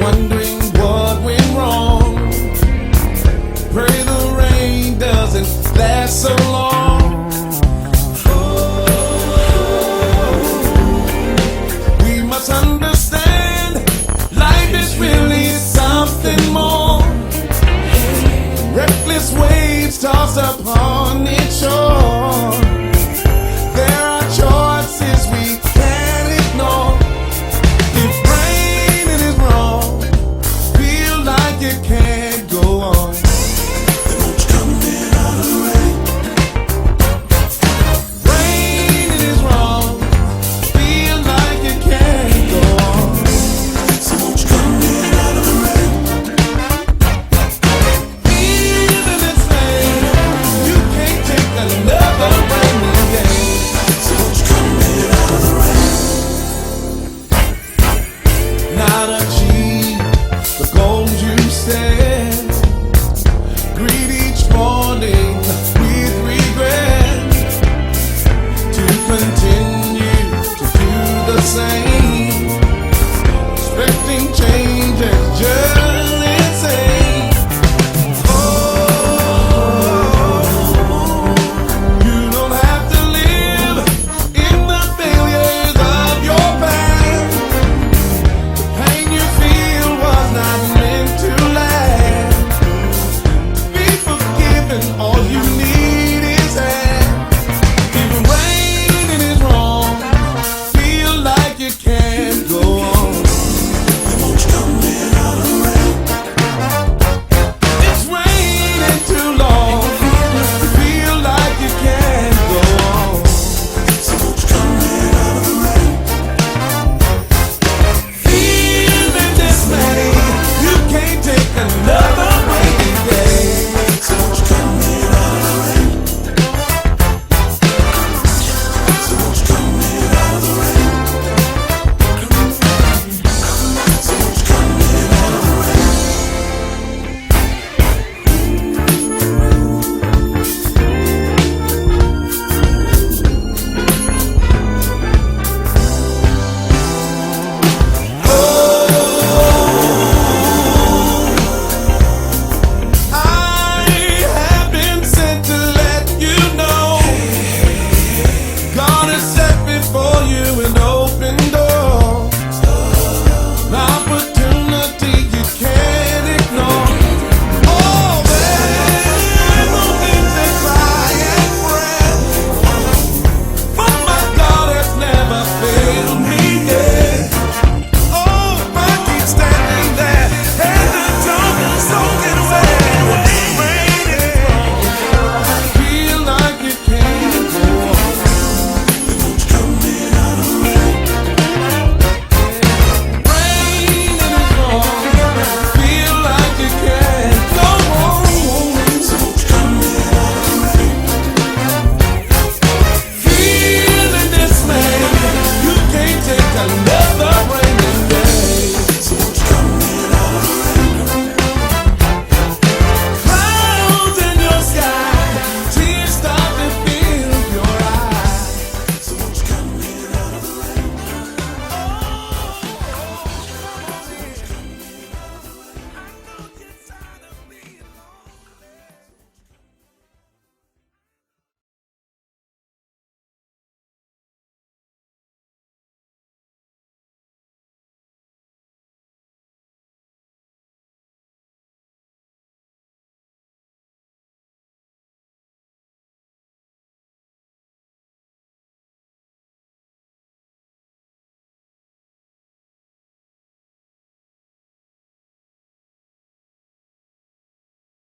wondering what went wrong. Pray the rain doesn't last so long. We must understand life is really something more. Reckless waves tossed upon its shore. There are choices we can't ignore. If raining is wrong, feel like it can't go on. Then won't you come in out of the rain? Raining is wrong, feel like it can't go on. So won't you come in out of the rain? Feeling this pain, you can't take another rainy day. So won't you come in out of the rain? Not achieve the goals you set. Greet each morning with regret. To continue to do the same.